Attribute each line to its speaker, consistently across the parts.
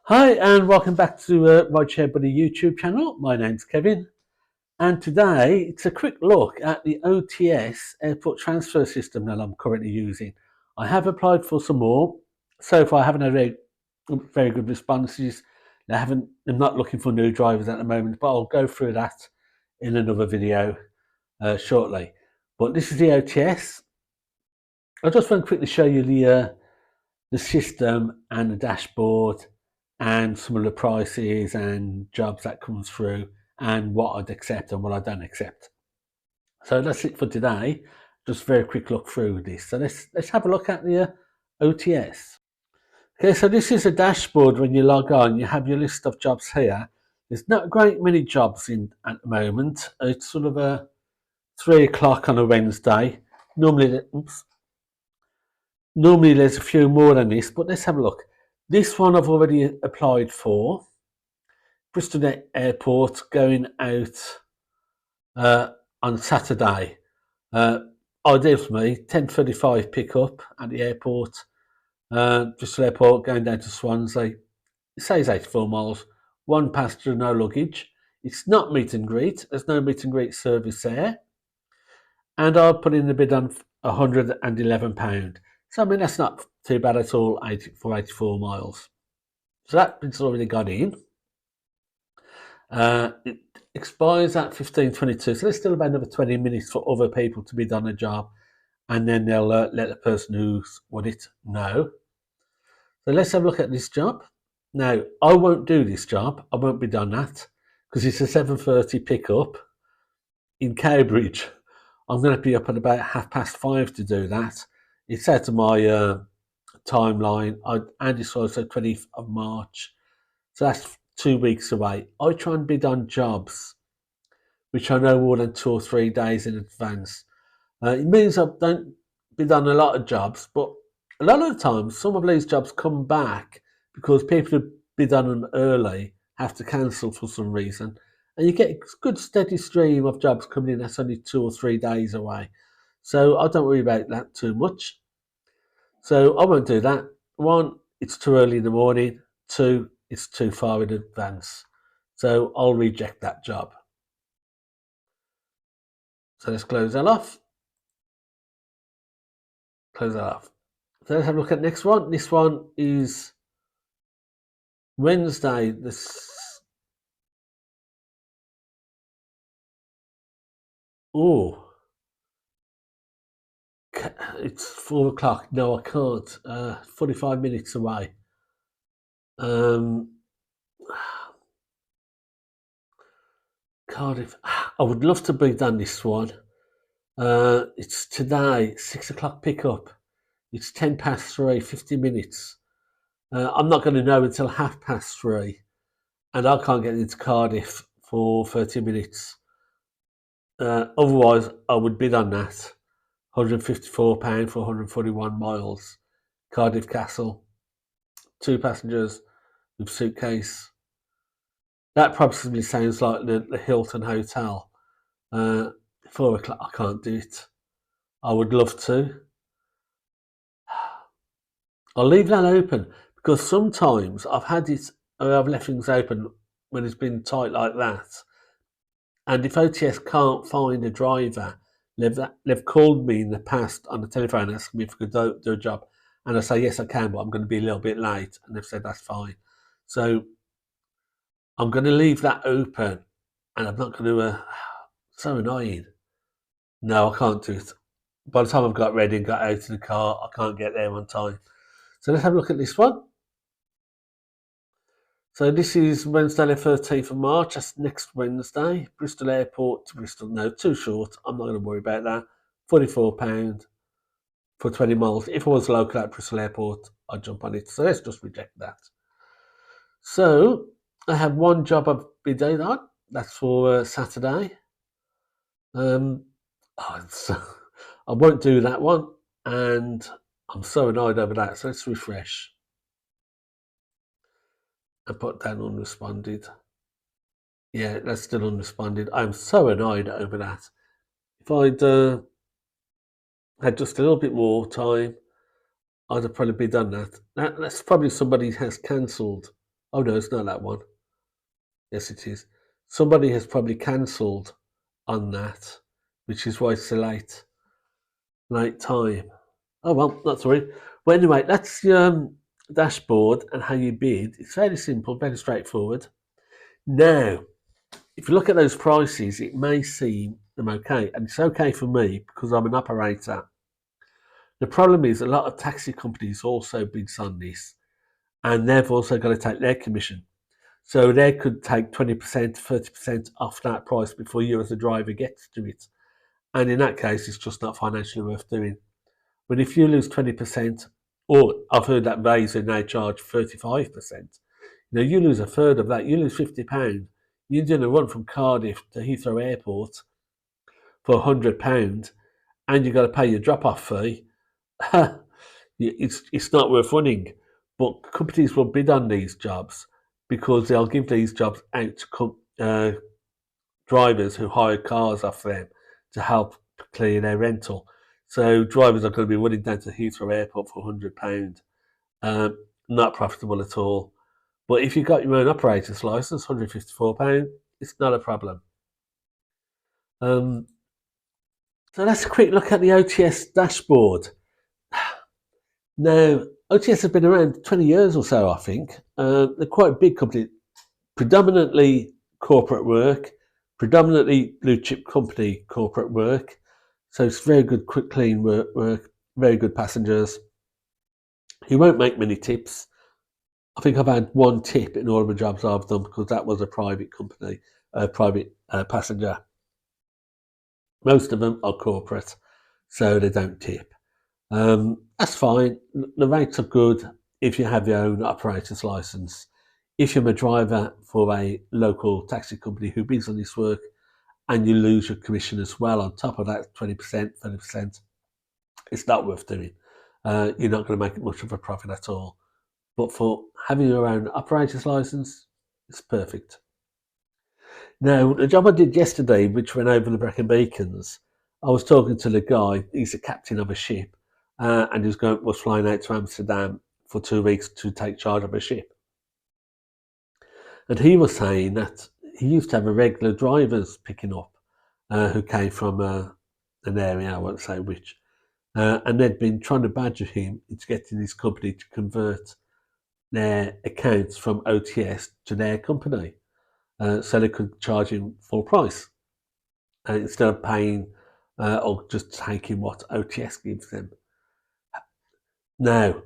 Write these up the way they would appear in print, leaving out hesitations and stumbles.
Speaker 1: Hi and welcome back to Rideshare Buddy YouTube channel. My name's Kevin and today it's a quick look at the OTS Airport Transfer system that I'm currently using. I have applied for some more. So far I haven't had very good responses. I'm not looking for new drivers at the moment, but I'll go through that in another video shortly. But this is the OTS. I just want to quickly show you the system and the dashboard and some of the prices and jobs that comes through and what I'd accept and what I don't accept. So that's it for today. Just a very quick look through this. So let's have a look at the OTS. Okay, so this is a dashboard. When you log on, you have your list of jobs here. There's not a great many jobs in at the moment. It's sort of a 3 o'clock on a Wednesday. Normally there's a few more than this, but let's have a look. This one I've already applied for. Bristol Airport, going out on Saturday. Ideal for me, 10:35 pickup at the airport. Bristol Airport, going down to Swansea. It says 84 miles, one passenger, no luggage. It's not meet and greet. There's no meet and greet service there. And I'll put in a bid on £111. So I mean, that's not too bad at all for 84 miles. So that bid's already got in. It expires at 15:22, so there's still about another 20 minutes for other people to be done a job, and then they'll let the person who's won it know. So let's have a look at this job. Now, I won't do this job. I won't be done that because it's a 7:30 pickup in Cambridge. I'm going to be up at about 5:30 to do that. It's out of my timeline. And it's also 20th of March. So that's 2 weeks away. I try and bid on jobs which I know more than 2 or 3 days in advance. It means I don't bid on a lot of jobs, but a lot of the time some of these jobs come back because people who bid on them early have to cancel for some reason. And you get a good steady stream of jobs coming in that's only 2 or 3 days away. So I don't worry about that too much. So I won't do that. 1, it's too early in the morning. 2, it's too far in advance. So I'll reject that job. So let's close that off. Close that off. So let's have a look at the next one. This one is Wednesday. It's 4 o'clock. No, I can't. 45 minutes away. Cardiff. I would love to be done this one. It's today, 6 o'clock pickup. It's 3:10, 50 minutes. I'm not going to know until 3:30, and I can't get into Cardiff for 30 minutes. Otherwise, I would bid on that. £154 for 141 miles. Cardiff Castle. 2 passengers with suitcase. That probably sounds like the Hilton Hotel. 4 o'clock, I can't do it. I would love to. I'll leave that open because sometimes I've left things open when it's been tight like that. And if OTS can't find a driver, they've called me in the past on the telephone asking me if I could do a job. And I say, yes, I can, but I'm going to be a little bit late. And they've said, that's fine. So I'm going to leave that open, and I'm not going to, so annoying. No, I can't do it. By the time I've got ready and got out of the car, I can't get there on time. So let's have a look at this one. So this is Wednesday the 13th of March. That's next Wednesday. Bristol Airport to Bristol. No, too short. I'm not going to worry about that. £44 for 20 miles. If I was local at Bristol Airport, I'd jump on it. So let's just reject that. So I have one job I've been doing on. That's for Saturday. I won't do that one. And I'm so annoyed over that. So let's refresh. I put down unresponded. Yeah, that's still unresponded. I'm so annoyed over that. If I'd had just a little bit more time, I'd have probably done that. That's probably somebody has cancelled. Oh no, it's not that one. Yes, it is. Somebody has probably cancelled on that, which is why it's a late time. Oh well, that's all right. Well, anyway, that's your dashboard and how you bid. It's fairly simple, very straightforward. Now, if you look at those prices, it may seem them okay, and it's okay for me because I'm an operator. The problem is a lot of taxi companies also bids on this, and they've also got to take their commission. So they could take 20%, 30% off that price before you as a driver gets to it. And in that case, it's just not financially worth doing. But if you lose 20%, or I've heard that Razor now charge 35%, you lose a third of that, you lose £50. You're doing a run from Cardiff to Heathrow Airport for £100 and you've got to pay your drop-off fee. It's not worth running. But companies will bid on these jobs because they'll give these jobs out to drivers who hire cars off them to help clear their rental. So drivers are going to be running down to Heathrow Airport for £100. Not profitable at all. But if you've got your own operator's license, £154, it's not a problem. So let's a quick look at the OTS dashboard. Now, OTS has been around 20 years or so, I think. They're quite a big company, predominantly corporate work, predominantly blue chip company corporate work. So it's very good, quick, clean work, very good passengers. He won't make many tips. I think I've had one tip in all of the jobs I've done because that was a private company, private passenger. Most of them are corporate, so they don't tip. That's fine. The rates are good if you have your own operator's license. If you're a driver for a local taxi company who bids on this work and you lose your commission as well on top of that 20%, 30%, it's not worth doing. You're not going to make much of a profit at all. But for having your own operator's license, it's perfect. Now, the job I did yesterday, which went over the Brecon Beacons, I was talking to the guy. He's the captain of a ship, and was flying out to Amsterdam for 2 weeks to take charge of a ship. And he was saying that he used to have a regular drivers picking up who came from an area, I won't say which, and they'd been trying to badger him into getting his company to convert their accounts from OTS to their company, so they could charge him full price instead of paying or just taking what OTS gives them. Now,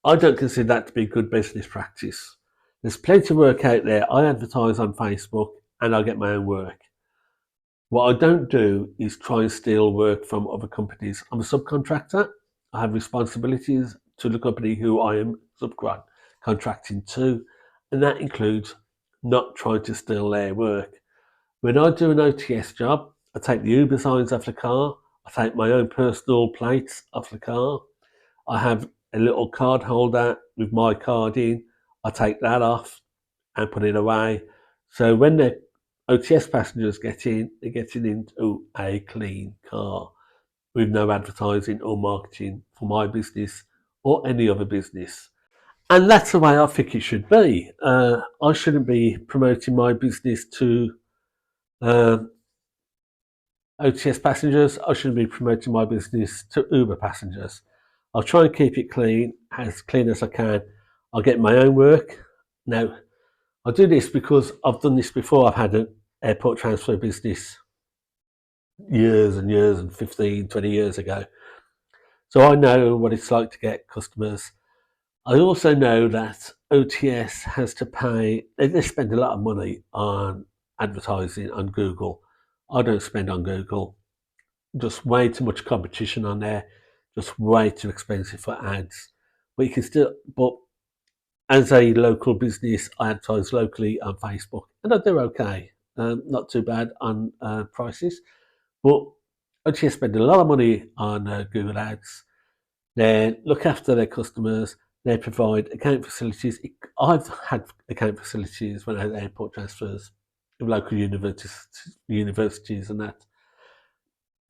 Speaker 1: I don't consider that to be good business practice. There's plenty of work out there. I advertise on Facebook and I get my own work. What I don't do is try and steal work from other companies. I'm a subcontractor. I have responsibilities to the company who I am subcontracting to, and that includes not trying to steal their work. When I do an OTS job, I take the Uber signs off the car. I take my own personal plates off the car. I have a little card holder with my card in. I take that off and put it away. So when the OTS passengers get in, they're getting into a clean car with no advertising or marketing for my business or any other business. And that's the way I think it should be. I shouldn't be promoting my business to OTS passengers. I shouldn't be promoting my business to Uber passengers. I'll try and keep it clean as I can. I'll get my own work. Now, I do this because I've done this before. I've had an airport transfer business years and years and 15, 20 years ago. So I know what it's like to get customers. I also know that OTS has to pay, they spend a lot of money on advertising on Google. I don't spend on Google. Just way too much competition on there. Just way too expensive for ads. But you can still, but as a local business, I advertise locally on Facebook, and I do okay. Not too bad on prices, but OTS spend a lot of money on Google Ads. They look after their customers. They provide account facilities. I've had account facilities when I had airport transfers of local universities and that.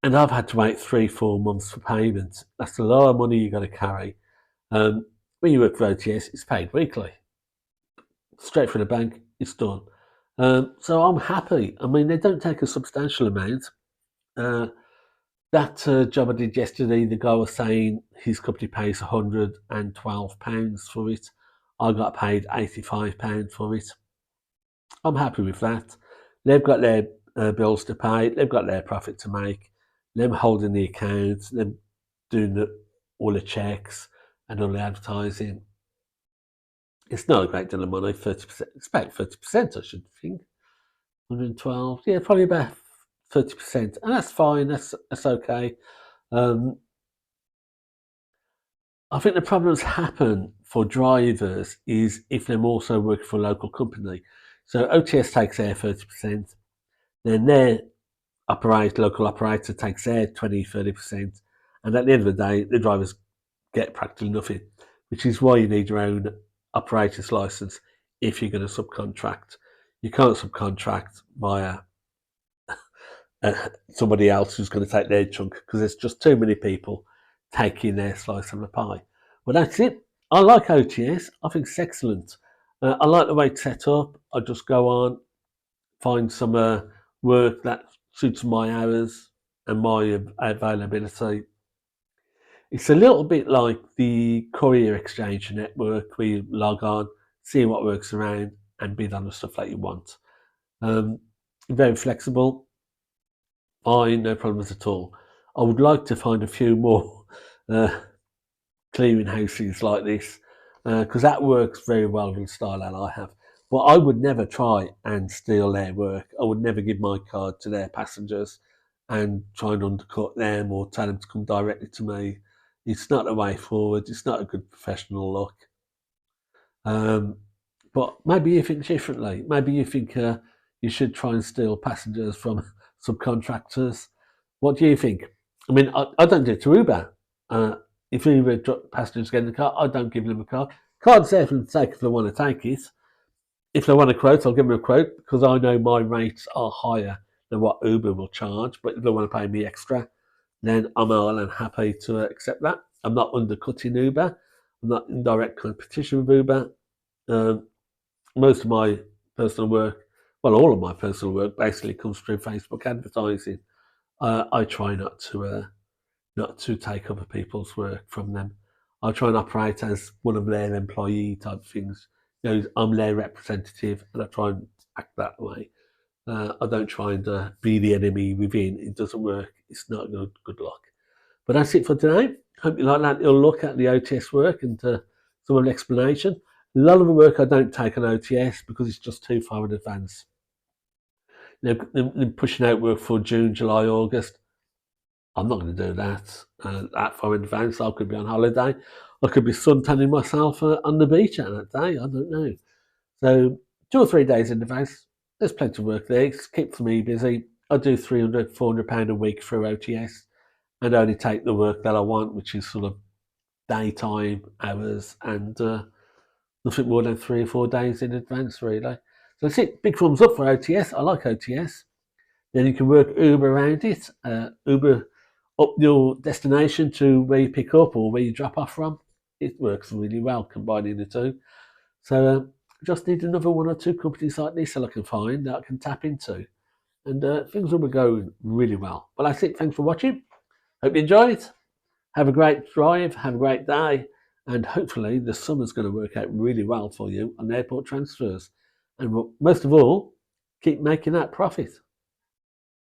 Speaker 1: And I've had to wait 3-4 months for payment. That's a lot of money you've got to carry. When you work for OTS, it's paid weekly. Straight from the bank, it's done. So I'm happy. I mean, they don't take a substantial amount. That job I did yesterday, the guy was saying his company pays £112 for it. I got paid £85 for it. I'm happy with that. They've got their bills to pay. They've got their profit to make. Them holding the accounts. Them doing all the checks and all the advertising. It's not a great deal of money. 30%. It's about 30%, I should think. 112. Yeah, probably about 30%, and that's fine. That's okay. I think the problems happen for drivers is if they're also working for a local company. So OTS takes their 30%, then their local operator takes their 20-30%, and at the end of the day, the drivers get practically nothing, which is why you need your own operator's license if you're going to subcontract. You can't subcontract via somebody else who's going to take their chunk because there's just too many people taking their slice of the pie. Well, that's it. I like OTS. I think it's excellent. I like the way it's set up. I just go on, find some work that suits my hours and my availability. It's a little bit like the Courier Exchange network where you log on, see what works around and bid on the stuff that you want. Very flexible. Fine, no problems at all. I would like to find a few more clearing houses like this because that works very well with the style that I have. But I would never try and steal their work. I would never give my card to their passengers and try and undercut them or tell them to come directly to me. It's not the way forward. It's not a good professional look. But maybe you think differently. Maybe you think you should try and steal passengers from subcontractors. What do you think? I mean, I don't do it to Uber. If Uber passengers get in the car, I don't give them a car. Card's there for the sake if they want to take it. If they want a quote, I'll give them a quote because I know my rates are higher than what Uber will charge. But if they want to pay me extra, then I'm all and happy to accept that. I'm not undercutting Uber. I'm not in direct competition with Uber. Most of my personal work, well, all of my personal work basically comes through Facebook advertising. I try not to take other people's work from them. I try and operate as one of their employee type things. You know, I'm their representative, and I try and act that way. I don't try and be the enemy within. It doesn't work. It's not good luck. But that's it for today. Hope you like that little look at the OTS work and some of the explanation. A lot of the work I don't take on OTS because it's just too far in advance. They're pushing out work for June, July, August. I'm not going to do that far in advance. I could be on holiday. I could be suntanning myself on the beach at that day. I don't know. So 2 or 3 days in advance, there's plenty of work there. It's keeps me busy. I do £300, £400 a week through OTS and only take the work that I want, which is sort of daytime hours and nothing more than 3 or 4 days in advance, really. So that's it. Big thumbs up for OTS. I like OTS. Then you can work Uber around it. Uber up your destination to where you pick up or where you drop off from. It works really well combining the two. So just need another 1 or 2 companies like this that I can find that I can tap into. And things will be going really well. But that's it. Thanks for watching. Hope you enjoyed. Have a great drive. Have a great day. And hopefully the summer's going to work out really well for you on airport transfers. And most of all, keep making that profit.